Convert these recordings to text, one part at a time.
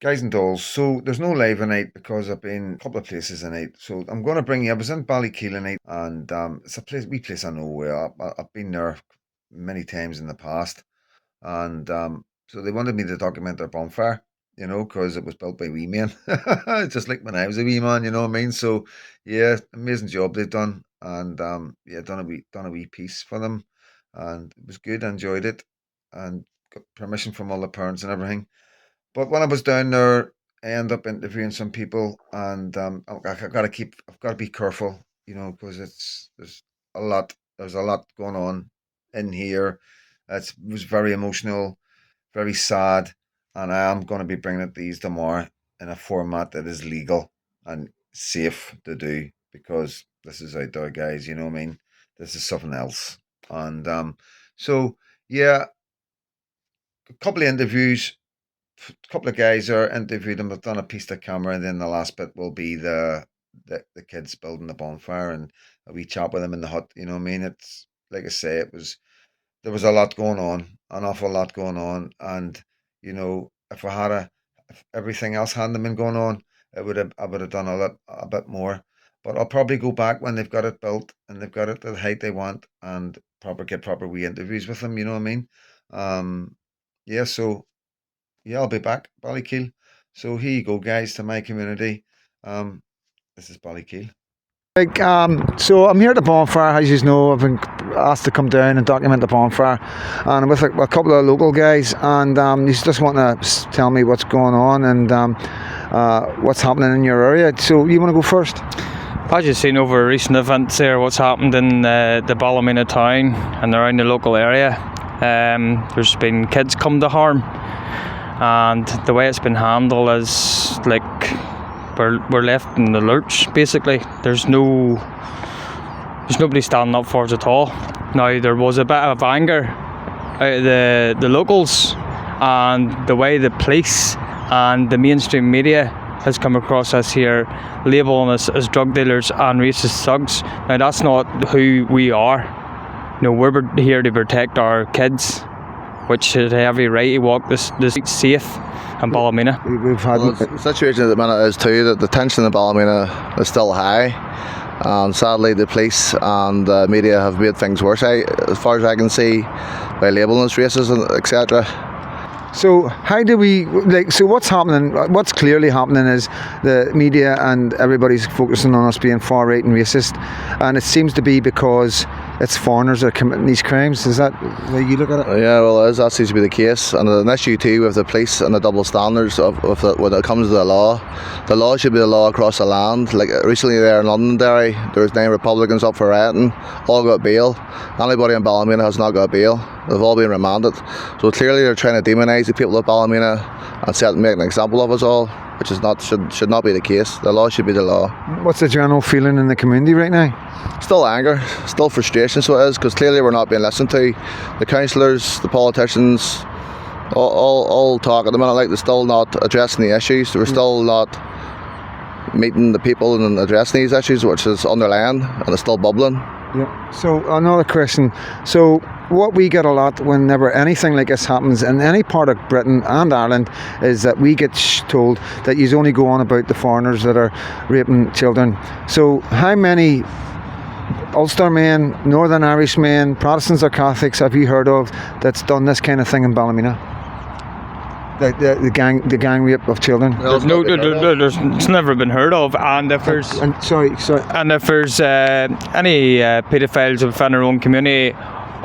Guys and dolls. So there's no live tonight because I've been a couple of places tonight. So I'm going to bring you. I was in Ballykeel tonight, and it's a wee place I know well. I've been there many times in the past, and so they wanted me to document their bonfire. Because it was built by wee men, just like when I was a wee man. You know what I mean? So yeah, amazing job they've done, and yeah, done a wee piece for them, and it was good. I enjoyed it, and got permission from all the parents and everything. But when I was down there, I ended up interviewing some people, and I've got to be careful, because there's a lot going on in here. It was very emotional, very sad, and I am going to be bringing it these tomorrow in a format that is legal and safe to do because this is outdoor, guys. You know what I mean? This is something else, and so yeah, a couple of interviews, couple of guys are interviewed them. I've done a piece to camera, and then the last bit will be the kids building the bonfire and a wee chat with them in the hut. You know what I mean? It's like I say, there was a lot going on, an awful lot going on, and if everything else hadn't been going on, I would have done a bit more. But I'll probably go back when they've got it built and they've got it to the height they want, and get proper wee interviews with them. You know what I mean? Yeah. So yeah, I'll be back, Ballykeel. So here you go, guys, to my community. Um, this is Ballykeel. So I'm here at the bonfire. As you know, I've been asked to come down and document the bonfire, and I'm with a couple of local guys, and he's just want to tell me what's going on and what's happening in your area. So you want to go first? As you've seen over recent events here, what's happened in the Ballymena town and around the local area, there's been kids come to harm, and the way it's been handled is like we're left in the lurch. Basically, there's nobody standing up for us at all. Now there was a bit of anger out of the locals, and the way the police and the mainstream media has come across us here, labelling us as drug dealers and racist thugs. Now that's not who we are. We're here to protect our kids, which should have every right to walk this safe in Ballymena. The situation at the minute is too that the tension in Ballymena is still high, and sadly the police and the media have made things worse, as far as I can see, by labelling us racist, etc. So how do we so what's happening? What's clearly happening is the media and everybody's focusing on us being far right and racist, and it seems to be because it's foreigners that are committing these crimes. Is that the way you look at it? Yeah, well, it is. That seems to be the case, and an issue too with the police and the double standards when it comes to the law. The law should be the law across the land. Like recently there in Londonderry, there was 9 Republicans up for rioting, all got bail. Anybody in Ballymena has not got bail. They've all been remanded. So clearly they're trying to demonise the people of Ballymena and make an example of us all, which is should not be the case. The law should be the law. What's the general feeling in the community right now? Still anger, still frustration, so it is, because clearly we're not being listened to. The councillors, the politicians, all talk at the minute like they're still not addressing the issues. We're still not meeting the people and addressing these issues, which is underlying and it's still bubbling. Yeah. So another question. So what we get a lot whenever anything like this happens in any part of Britain and Ireland is that we get told that you only go on about the foreigners that are raping children. So how many Ulster men, Northern Irish men, Protestants or Catholics have you heard of that's done this kind of thing in Ballymena? The gang rape of children. It's never been heard of, and if there's sorry, and if there's any paedophiles within our own community,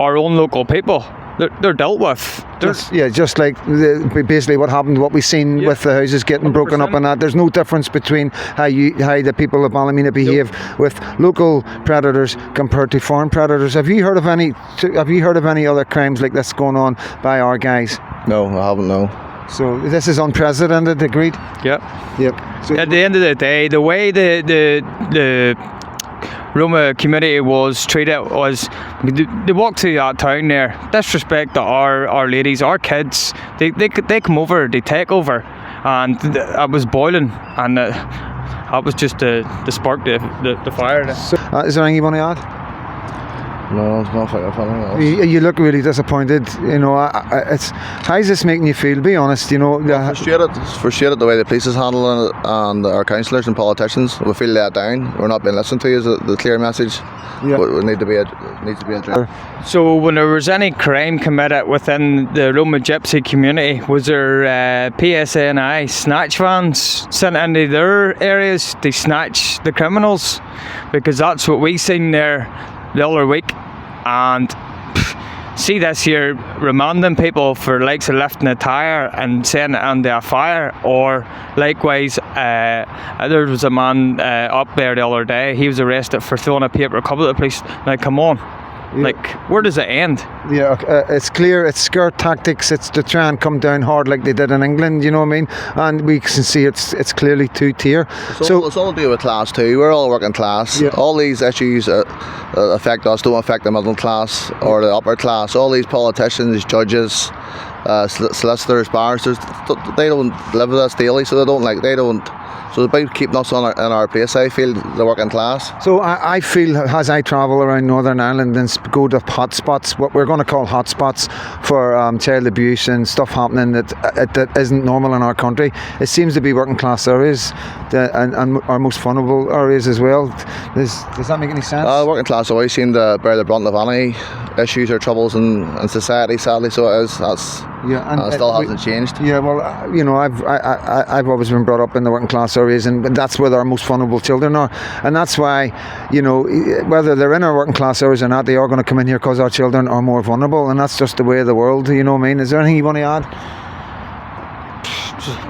our own local people, they're dealt with. Just like basically what happened, what we've seen with the houses getting broken up and that. There's no difference between how the people of Ballymena behave with local predators compared to foreign predators. Have you heard of any other crimes like this going on by our guys? No, I haven't. No. So this is unprecedented. Agreed. Yep. So at the end of the day, the way the Roma community was treated was they walk through that town there, disrespect to our ladies, our kids. They come over, they take over, and I was boiling, and that was just the spark, the fire. So, is there anything you want to add? No, it's not like anything else. You look really disappointed. You know, it's how's this making you feel? Be honest. You know, Frustrated the way the police is handling it, and our councillors and politicians. We feel let down. We're not being listened to. Is the clear message? Yeah. We need to be addressed. So when there was any crime committed within the Roma Gypsy community, was there PSNI snatch vans sent into their areas to snatch the criminals? Because that's what we seen there the other week. And see this here remanding people for likes of lifting a tyre and setting it under a fire, or likewise there was a man up there the other day, he was arrested for throwing a paper cup at the police. Now come on, like where does it end? Yeah, it's clear it's scare tactics. It's to try and come down hard like they did in England, you know what I mean? And we can see it's clearly two-tier. So it's all to do with class too. We're all working class. Yeah. All these issues affect us, don't affect the middle class or the upper class. All these politicians, judges, solicitors, barristers, they don't live with us daily, so they don't. So it's about keeping us in our place, I feel, the working class. So I feel, as I travel around Northern Ireland and go to hotspots, what we're going to call hotspots for child abuse and stuff happening that isn't normal in our country, it seems to be working class areas and our most vulnerable areas as well. Does that make any sense? Working class always seem to bear the brunt of any issues or troubles in society, sadly, so it is. And it still hasn't changed. Yeah, well, you know, I've always been brought up in the working class areas, and that's where our most vulnerable children are, and that's why, you know, whether they're in our working class areas or not, they are going to come in here because our children are more vulnerable, and that's just the way of the world. You know what I mean? Is there anything you want to add?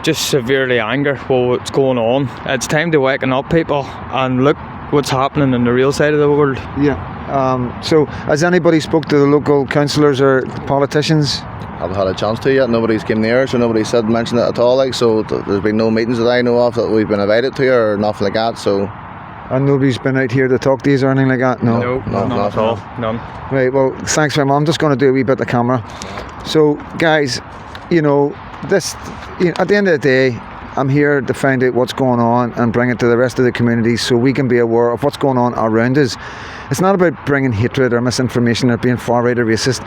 Just severely angry for what's going on. It's time to waken up, people, and look what's happening in the real side of the world. Yeah. So has anybody spoke to the local councillors or politicians? Haven't had a chance to yet. Nobody's came near, so nobody said mentioned it at all. Like, so there's been no meetings that I know of that we've been invited to or nothing like that. So. And nobody's been out here to talk to you or anything like that? No, not at all. None. Right, well, thanks very much. I'm just going to do a wee bit of camera. So, guys, you know, at the end of the day, I'm here to find out what's going on and bring it to the rest of the community so we can be aware of what's going on around us. It's not about bringing hatred or misinformation or being far right or racist.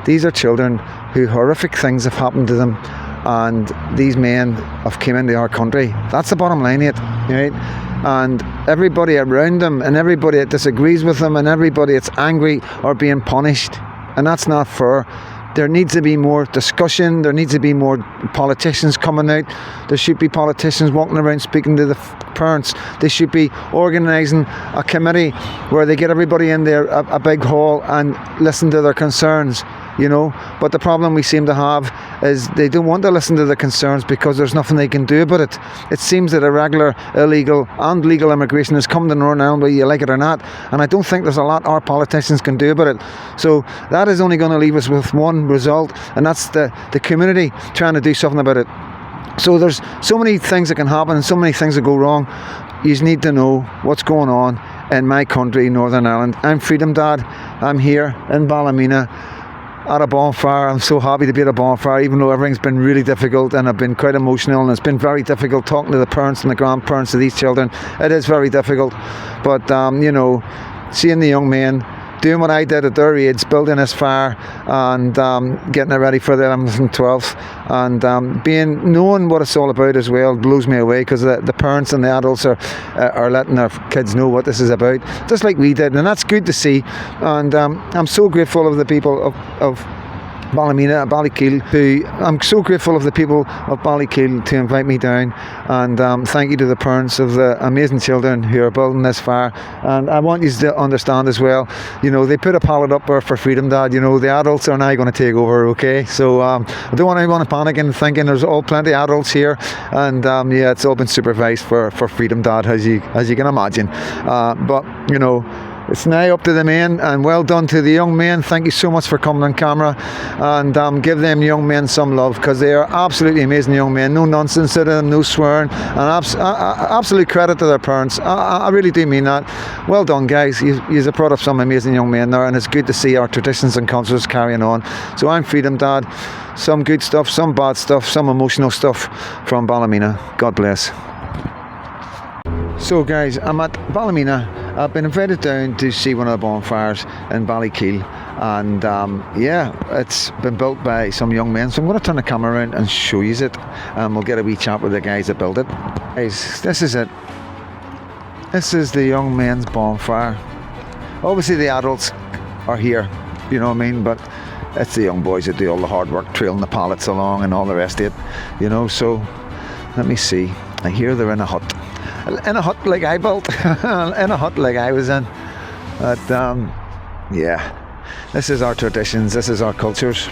These are children who horrific things have happened to them, and these men have come into our country. That's the bottom line, right? And everybody around them and everybody that disagrees with them and everybody that's angry are being punished, and that's not fair. There needs to be more discussion. There needs to be more politicians coming out. There should be politicians walking around speaking to the parents. They should be organising a committee where they get everybody in there, a big hall, and listen to their concerns, you know. But the problem we seem to have is they don't want to listen to the concerns because there's nothing they can do about it. It seems that irregular, illegal and legal immigration has come to Northern Ireland, whether you like it or not, and I don't think there's a lot our politicians can do about it. So that is only going to leave us with one result, and that's the community trying to do something about it. So there's so many things that can happen and so many things that go wrong. You just need to know what's going on in my country, Northern Ireland. I'm Freedom Dad. I'm here in Ballymena at a bonfire. I'm so happy to be at a bonfire, even though everything's been really difficult and I've been quite emotional, and it's been very difficult talking to the parents and the grandparents of these children. It is very difficult, but you know, seeing the young men doing what I did at their age, building this fire and getting it ready for the 11th and 12th, and knowing what it's all about as well blows me away, because the parents and the adults are letting their kids know what this is about, just like we did, and that's good to see. And I'm so grateful of the people of Ballymena, ballykeel. I'm so grateful of the people of ballykeel to invite me down, and thank you to the parents of the amazing children who are building this fire. And I want you to understand as well, you know, they put a pallet up there for Freedom Dad. You know, the adults are now going to take over, okay? So I don't want anyone panicking, thinking there's all plenty of adults here, and yeah, it's all been supervised for Freedom Dad, as you can imagine. But you know, it's now up to the men, and well done to the young men. Thank you so much for coming on camera, and give them young men some love, because they are absolutely amazing young men. No nonsense to them, no swearing, and absolute credit to their parents. I really do mean that. Well done, guys. You've brought up some amazing young men there, and it's good to see our traditions and cultures carrying on. So I'm Freedom Dad. Some good stuff, some bad stuff, some emotional stuff from Ballymena. God bless. So guys, I'm at Ballymena, I've been invited down to see one of the bonfires in Ballykeel, and yeah, it's been built by some young men. So I'm going to turn the camera around and show you it, and we'll get a wee chat with the guys that built it. Guys, this is it. This is the young men's bonfire. Obviously the adults are here, you know what I mean, but it's the young boys that do all the hard work, trailing the pallets along and all the rest of it, you know. So let me see. I hear they're in a hut like I built, in a hut like I was in. But yeah, this is our traditions, this is our cultures.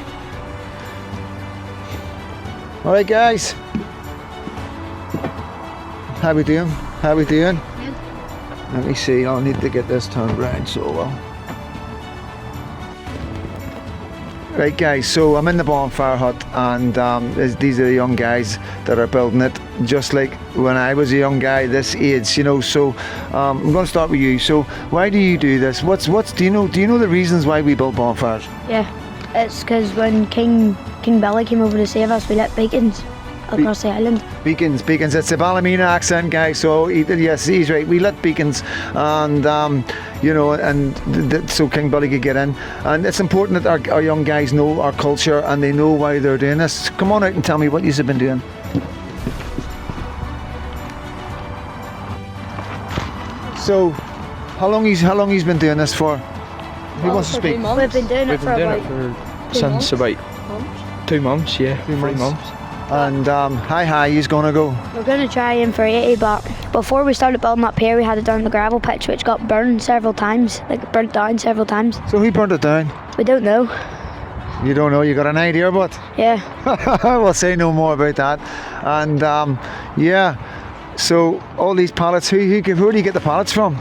All right, guys, how we doing? Let me see, I'll need to get this turned round so well. Right guys, so I'm in the bonfire hut, and these are the young guys that are building it, just like when I was a young guy this age, you know. So I'm going to start with you. So why do you do this? Do you know the reasons why we build bonfires? Yeah, it's because when King Billy came over to save us, we lit beacons across the island. Beacons. It's a Ballymena accent, guys. So yes, he's right. We lit beacons, and you know, and so King Billy could get in. And it's important that our young guys know our culture and they know why they're doing this. Come on out and tell me what you've been doing. So, how long he's been doing this for? Who wants to speak? We've been doing it for about since about 2 months, yeah, 3 months. And how high he's gonna go? We're going to try in for 80, but before we started building up here, we had it down the gravel pitch, which got burned several times, burnt down several times. So who burnt it down? We don't know. You don't know? You got an idea, but Yeah. we'll say no more about that. And yeah, so all these pallets, who do you get the pallets from?